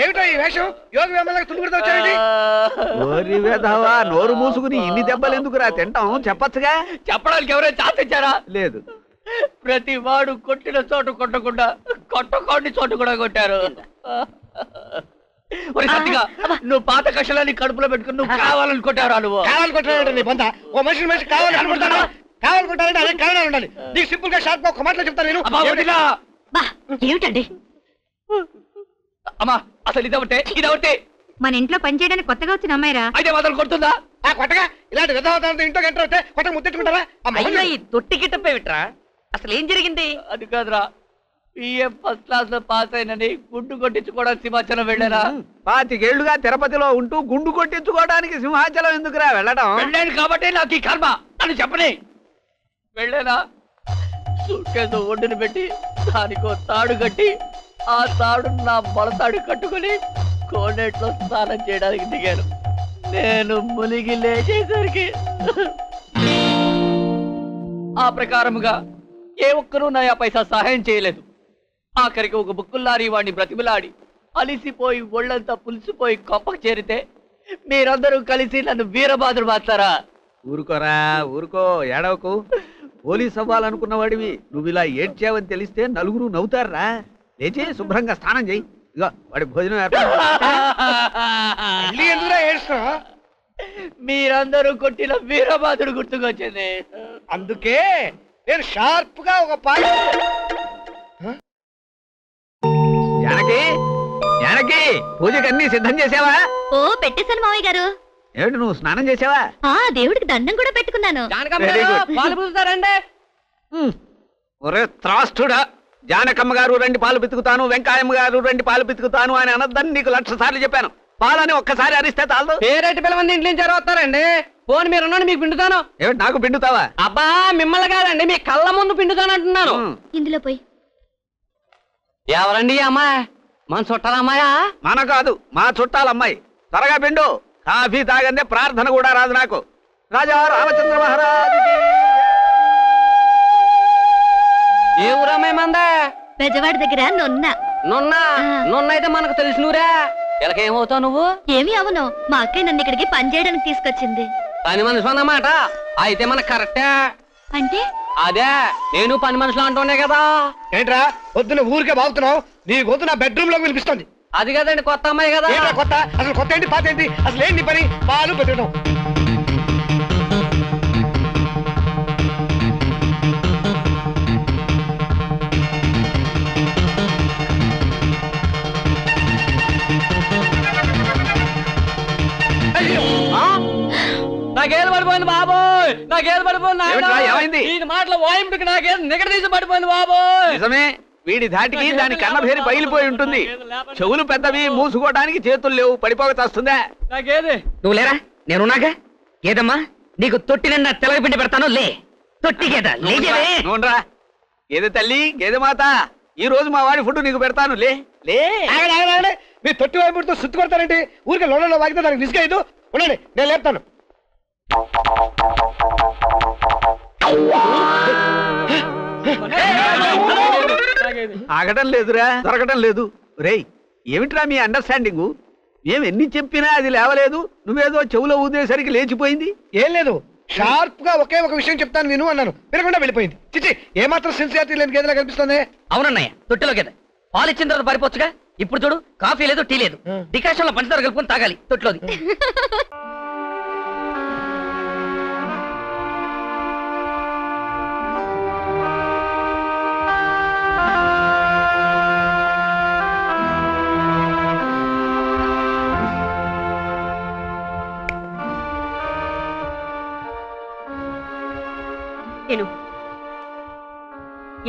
ఏమిటో ఈ వేషం యోగి వేమలకు తులుగుడుతో వచ్చారండి. ఓరి వెధవా, నోరు మూసుకుని ఇన్ని దెబ్బలు ఎందుకురా తింటాం? చెప్పచ్చుగా. చెప్పడానికి ఎవరైనా ఛాన్స్ ఇచ్చారా? లేదు. ప్రతి వాడు కొట్టిన చోటు కొట్టకుండా కొట్టకోండి చోటు కూడా కొట్టారు. నువ్వు పాత కషాలని కడుపులో పెట్టుకుని నువ్వు కావాలని కొట్టారా? నువ్వు కావాలనుకుంటానండి నీ బంద. ఓ మనిషి కావాలనుకుంటాను. కావాలనుకుంటానంటే అదే కారణాలు ఉండాలి. నీకు సింపుల్ గా షార్ప్ గా ఒక మాటలో చెప్తాను నేను. ఏమిటండి అమ్మా అసలు ఇదొకటే మన ఇంట్లో పని చేయడానికి కొత్తగా వచ్చిన అమ్మాయిరా? అయితే మాత్రం కొడుతుందా? కొట్టగా ఇలాంటి విధవతాంతో ఇంట్లో గంట వస్తే కొత్త ముద్దెట్టుకుంటారా? ఈ తొట్టి గిట్టపోయిట్రా? అసలు ఏం జరిగింది? అది కాదురా, పిఎం ఫస్ట్ క్లాస్ లో పాస్ అయినని గుండు కొట్టించుకోవడానికి సింహాచలం వెళ్ళారా? 25 ఏళ్లుగా తిరుపతిలో ఉంటూ గుండు కొట్టించుకోవడానికి సింహాచలం ఎందుకురా వెళ్ళడం? వెళ్ళాను కాబట్టి నాకు ఈ కర్మ. అని చెప్పని వెళ్ళానా? సూట్ కేసు ఒడ్డును పెట్టి దానికో తాడు కట్టి ఆ తాడు నా బలతాడు కట్టుకుని కోనేట్లో స్నానం చేయడానికి దిగాను. నేను మునిగి లేచేసరికి ఆ ప్రకారముగా ఏ ఒక్కరూ నా పైసా సహాయం చేయలేదు. ఆఖరికి ఒక బుక్కుల్లారి వాడిని బ్రతిమలాడి అలిసిపోయి ఒళ్ళంతా పులిసిపోయి కొంపకు చేరితే మీరందరూ కలిసి నన్ను వీరబాదులు మాట్లారా? ఊరుకోరా, ఊరుకో, ఏడవకు. పోలీస్ అవ్వాలనుకున్న వాడివి నువ్వు ఇలా ఏడ్చావని తెలిస్తే నలుగురు నవ్వుతారా? లేచి శుభ్రంగా స్నానం చేయి. ఇగో వాడి భోజనం మీరందరూ కొట్టిన వీరబాదుడు గుర్తుకొచ్చింది. అందుకే నేను షార్ప్ గా ఒక పాట. జానకి పూజకి అన్ని సిద్ధం చేసావా? ఓ పెట్టేశాను మావయ్య గారు. ఏమిటి నువ్వు స్నానం చేసావా? దేవుడికి దండం కూడా పెట్టుకున్నాను. ఒరే త్రాస్తుడా, జానకమ్మ గారు రండి పాలు పితుకుతాను, వెంకాయమ్మ గారు రండి పాలు పితుకుతాను అని అనద్దని నీకు 1,00,000 సార్లు చెప్పాను. పాలని ఒక్కసారి అరిస్తే చాలదు. పేరెట్టి పిల్లమంది ఇంట్లో నుంచి వస్తారండి. ఫోన్ మీరు మీకు పిండుతాను. ఏమిటి నాకు పిండుతావా? అబ్బా మిమ్మల్ని కాదండి, మీ కళ్ళ ముందు పిండుతాను అంటున్నాను. ఇందులో పోయి. ఎవరండి అమ్మాయి? మన చుట్టాల అమ్మాయా? మన కాదు, మా చుట్టాలమ్మాయి. త్వరగా పిండు. కాఫీ తాగందే ప్రార్థన కూడా రాదు నాకు. రాజా రామచంద్ర మహారాజు. ఏ ఊరమ్మాయి మందా? పెద్దవాడి దగ్గర నొన్న అయితే మనకు తెలిసినూరా. ఇలాకేమవుతావు నువ్వు? ఏమి అవును, మా అక్కయ్య నన్ను ఇక్కడికి పని చేయడానికి తీసుకొచ్చింది. పని మనిషి అన్నమాట. అయితే మనకు కరెక్టే. అంటే అదే నేను పని మనుషులు అంటుండే కదా. ఏంట్రా పొద్దున ఊరికే బాగుతున్నావు? నీ గొంతు నా బెడ్రూమ్ లోకి వినిపిస్తుంది. అది కదండి కొత్త అమ్మాయి కదా. కొత్త? అసలు కొత్త ఏంటి పాత ఏంటి? అసలు ఏంటి పని? పాలు పెట్టడం. నాకేది పడిపోయింది బాబోయ్, నాకేది పడిపోయింది. ఈ మాటలు వాయింపుకి నాకేది నిగడ తీసి పడిపోయింది బాబోయ్. నిజమే, వీడి ధాటికి దాని కన్నభేరి పగిలిపోయి ఉంటుంది. చెవులు పెద్దవి, మూసుకోవడానికి చేతులు లేవు, పడిపోక చేస్తుందా? నాకేది నువ్వు లేరా? నేనున్నాగా. ఏదమ్మా నీకు తొట్టి నిండా తెలగపిండి పెడతాను. లే తొట్టి గేద లేరా. గేదె తల్లి, గేదె మాత, ఈ రోజు మా వాడి ఫుడ్ నీకు పెడతాను. లే లే. మీరు తొట్టి వైపుతో సుత్తు కొడతారండి. ఊరికే లోడలో వాగితే దానికి నిసుగైదు. ఉండండి, నేను లేపుతాను. ఆగటం లేదురా, దొరకటం లేదు. రేయ్ ఏమిట్రా మీ అండర్స్టాండింగు? ఎన్ని చెప్పినా అది లేవలేదు. నువ్వేదో చెవులో ఊదేసరికి లేచిపోయింది. ఏం లేదు, షార్ప్ గా ఒకే ఒక విషయం చెప్తాను నేను అన్నాను, వినకుండా వెళ్ళిపోయింది. చిచ్చి, ఏమాత్రం సిన్సియారిటీ లేని గేదెలా కనిపిస్తుంది. అవునన్నయ్య, తొట్టిలో గేదె పాలు ఇచ్చిన తర్వాత పారిపోవచ్చుగా. ఇప్పుడు చూడు, కాఫీ లేదు, టీ లేదు, డికాషన్ లో పంచదార కలుపుకొని తాగాలి తొట్టిలోది.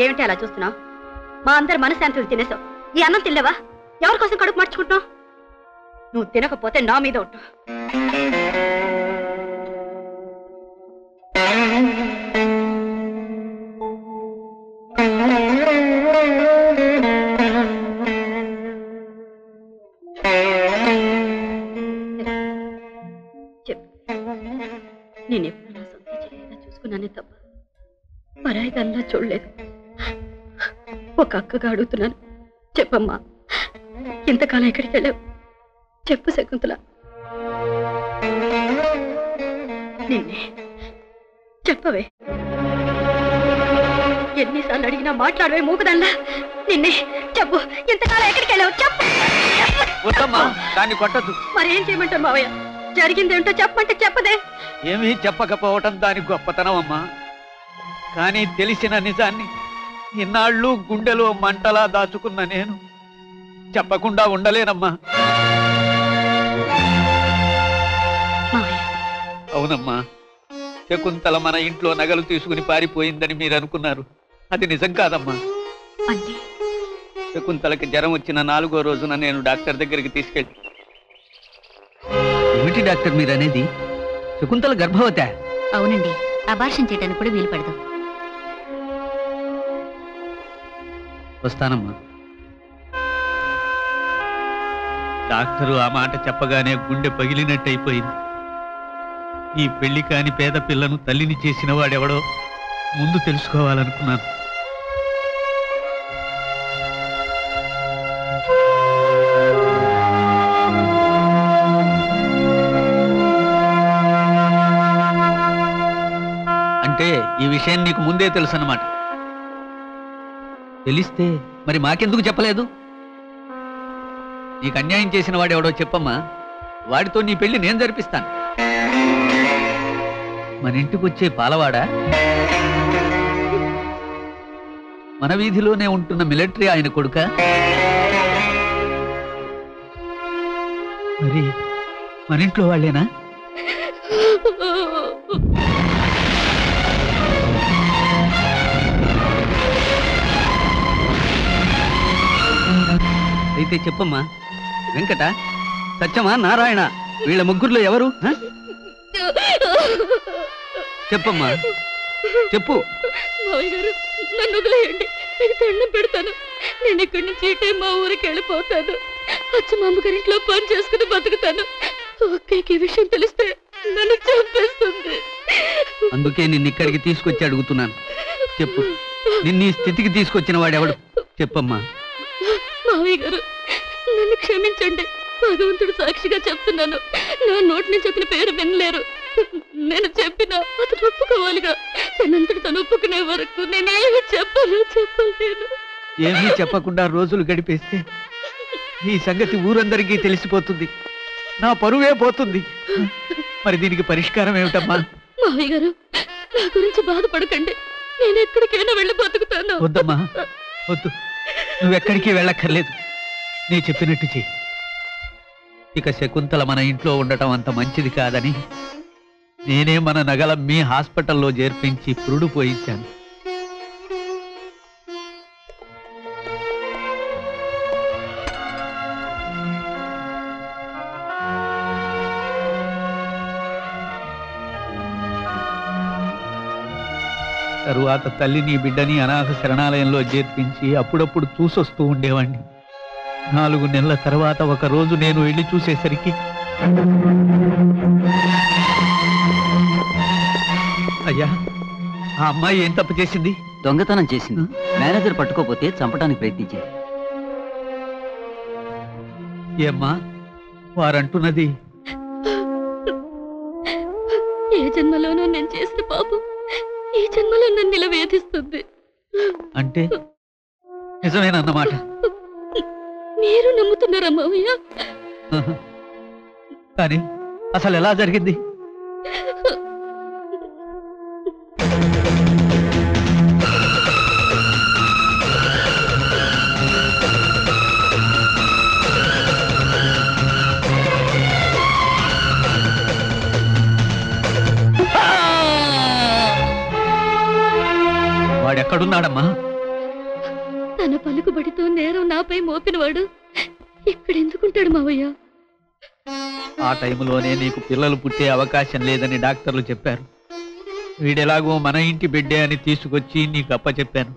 ఏమిటి అలా చూస్తున్నావు? మా అందరు మనశాంతులు తినేసావు. ఈ అన్నం తినలేవా? ఎవరి కోసం కడుపు మార్చుకుంటున్నావు? నువ్వు తినకపోతే నా మీద ఒట్టు. నేనెప్పుడు నా సొంత చెల్లిగా చూసుకున్నానే తప్ప పరాయిదల్లా చూడలేదు. ఒక అక్కగా అడుగుతున్నాను, చెప్పమ్మా, ఇంతకాలం ఎక్కడికి వెళ్ళావు? చెప్పు శకుంతల. నిన్నే చెప్పవే. ఎన్నిసార్లు అడిగినా మాట్లాడవే మూకుదల్లా. నిన్నే చెప్పు, ఇంతకాలం ఎక్కడికి వెళ్ళావు? చెప్పు. దాన్ని కొట్టద్దు. మరేం చేయమంటారు మావయ్య? జరిగిందేంటో చెప్పమంటే చెప్పదే. ఏమీ చెప్పకపోవటం దాని గొప్పతనం అమ్మా. కానీ తెలిసిన నిజాన్ని ఇన్నాళ్ళు గుండెలో మంటలా దాచుకున్న నేను చెప్పకుండా ఉండలేనమ్మా. అవునమ్మా, శకుంతల మన ఇంట్లో నగలు తీసుకుని పారిపోయిందని మీరు అనుకున్నారు. అది నిజం కాదమ్మా. శకుంతలకి జ్వరం వచ్చిన 4వ రోజున నేను డాక్టర్ దగ్గరికి తీసుకెళ్ళి. ఏమిటి డాక్టర్ మీరు అనేది? శకుంతల గర్భవతి? అవునండి, అబార్షన్ చేయడానికి కూడా వీలు పడదు. వస్తానమ్మా. డాక్టరు ఆ మాట చెప్పగానే గుండె పగిలినట్టయిపోయింది. ఈ పెళ్లి కాని పేద పిల్లను తల్లిని చేసిన వాడెవడో ముందు తెలుసుకోవాలనుకున్నాను. అంటే ఈ విషయం నీకు ముందే తెలుసు అన్నమాట. తెలిస్తే మరి మాకెందుకు చెప్పలేదు? నీకు అన్యాయం చేసిన వాడెవడో చెప్పమ్మా. వాడితో నీ పెళ్లి నేను జరిపిస్తాను. మన ఇంటికి వచ్చే పాలవాడా, మన వీధిలోనే ఉంటున్న మిలిటరీ ఆయన కొడుక? మరి మన ఇంట్లో వాళ్ళేనా? అయితే చెప్పమ్మా. వెంకట, సత్యమా, నారాయణ, వీళ్ళ ముగ్గురులో ఎవరు? చెప్పమ్మా, చెప్పు. మావయ్య గారు, నన్ను వదిలేయండి. మీకు దండం పెడతాను. నేను ఇక్కడి నుంచి ఇటే మా ఊరికి వెళ్ళిపోతాను. వచ్చి మా అమ్మగారింట్లో పని చేసుకుని బతుకుతాను. ఒక్కకి విషయం తెలిస్తే నన్ను చంపేస్తుంది. అందుకే నిన్ను ఇక్కడికి తీసుకొచ్చి అడుగుతున్నాను. చెప్పు, నిన్ను ఈ స్థితికి తీసుకొచ్చిన వాడెవడు? చెప్పమ్మా. మావయ్య గారు, నన్ను క్షమించండి. భగవంతుడు సాక్షిగా చెప్తున్నాను, నా నోటి నుంచి అతని పేరు వినలేరు. నేను చెప్పినా అతను ఒప్పుకోవాలిగా. తనంతటి తను ఒప్పుకునే వరకు నేనేమి చెప్పలేను. ఏమీ చెప్పకుండా రోజులు గడిపేస్తే ఈ సంగతి ఊరందరికీ తెలిసిపోతుంది. నా పరువే పోతుంది. మరి దీనికి పరిష్కారం ఏమిటమ్మా? మావయ్య గారు, నా గురించి బాధపడకండి. నేను ఎక్కడికైనా వెళ్ళి బతుకుతాను. వద్దమ్మా, వద్దు. నువ్వెక్కడికి వెళ్ళక్కర్లేదు. నీ చెప్పినట్టు చెయ్యి. ఇక శకుంతల మన ఇంట్లో ఉండటం అంత మంచిది కాదని నేనే మన నగల మీ హాస్పిటల్లో చేర్పించి పురుడు పోయించాను. తరువాత తల్లిని బిడ్డని అనాథ శరణాలయంలో చేర్పించి అప్పుడప్పుడు చూసొస్తూ ఉండేవాణ్ణి. 4 నెలల తర్వాత ఒక రోజు నేను వెళ్ళి చూసేసరికి అయ్యా, ఆ అమ్మాయి ఏం తప్పు చేసింది? దొంగతనం చేసింది. మేనేజర్ పట్టుకోపోతే చంపడానికి ప్రయత్నించింది. ఏమ్మా వారంటున్నది? ఏ జన్మలోనూ నేను చేసిన పాపం ఈ జన్మలో నన్ను ఇలా వేధిస్తుంది. అంటే నిజమేనన్నమాట? మీరు నమ్ముతున్నారా మావయ్య? కానీ అసలు ఎలా జరిగింది? వాడెక్కడున్నాడమ్మా? తన పలుకుబడితో నేరం నాపై మోపినవాడు ఇక్కడ ఎందుకుంటాడు మావయ్య? ఆ టైంలోనే నీకు పిల్లలు పుట్టే అవకాశం లేదని డాక్టర్లు చెప్పారు. వీడెలాగో మన ఇంటి బిడ్డే అని తీసుకొచ్చి నీకు అప్పచెప్పాను.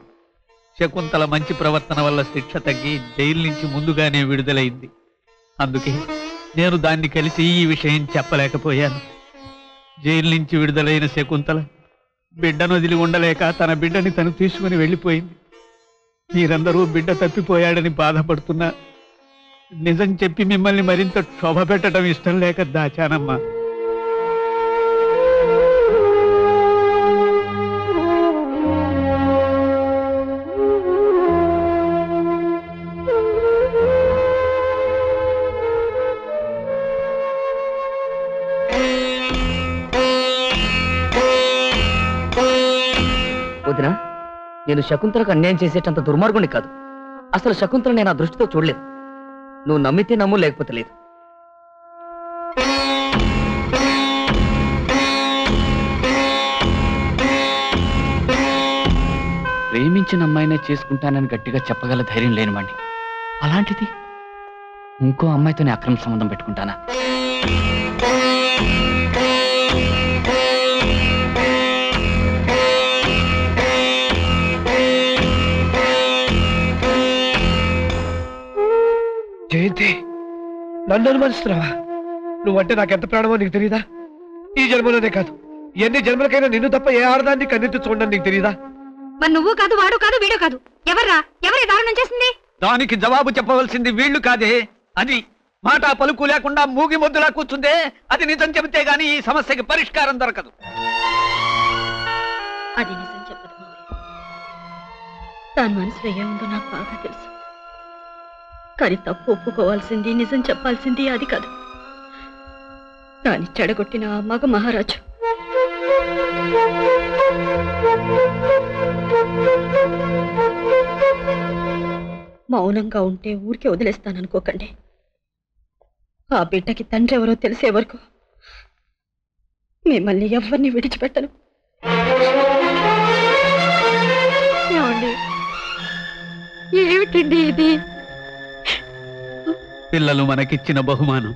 శకుంతల మంచి ప్రవర్తన వల్ల శిక్ష తగ్గి జైలు నుంచి ముందుగానే విడుదలైంది. అందుకే నేను దాన్ని కలిసి ఈ విషయం చెప్పలేకపోయాను. జైలు నుంచి విడుదలైన శకుంతల బిడ్డను వదిలి ఉండలేక తన బిడ్డని తను తీసుకుని వెళ్ళిపోయింది. మీరందరూ బిడ్డ తప్పిపోయాడని బాధపడుతున్నా నిజం చెప్పి మిమ్మల్ని మరింత క్షోభ పెట్టడం ఇష్టం లేక దాచానమ్మా. వదినా, నేను శకుంతలకు అన్యాయం చేసేటంత దుర్మార్గుని కాదు. అసలు శకుంతల నేను ఆ దృష్టితో చూడలేదు. నువ్వు నమ్మితే నమ్ము, లేకపోతే లేదు. ప్రేమించిన అమ్మాయినే చేసుకుంటానని గట్టిగా చెప్పగల ధైర్యం లేనివాణ్ణి. అలాంటిది ఇంకో అమ్మాయితోనే అక్రమ సంబంధం పెట్టుకుంటానా? జయంతి, నన్ను అనుమానిస్తున్నావా? నువ్వంటే నాకెంత ప్రాణమో నీకు తెలియదా? ఈ జన్మలోనే కాదు, ఎన్ని జన్మలకైనా నిన్ను తప్ప ఏ ఆడదాన్ని కన్నెత్తి చూడడం నీకు తెలియదా? మరి నువ్వు కాదు, వాడు కాదు, వీడు కాదు. ఎవర్రా? ఎవరి దారుణం చేసింది? దానికి జవాబు చెప్పవలసింది వీళ్ళు కాదే. అది మాట పలుకు లేకుండా మూగి మొద్దులా కూర్చుందే. అది నిజం చెబితే గాని ఈ సమస్యకి పరిష్కారం దొరకదు. అది నిజం చెప్పదు మావయ్య. దాని మనసులో ఏముందో నాకు బాగా తెలుసు. కానీ తప్పు ఒప్పుకోవాల్సింది, నిజం చెప్పాల్సింది అది కాదు. దాన్ని చెడగొట్టిన ఆ మగ మహారాజు. మౌనంగా ఉంటే ఊరికే వదిలేస్తాననుకోకండి. ఆ బిడ్డకి తండ్రి ఎవరో తెలిసే వరకు మిమ్మల్ని ఎవరిని విడిచిపెట్టను. ఏమండి, ఏమిటండి ఇది? పిల్లలు మనకిచ్చిన బహుమానం.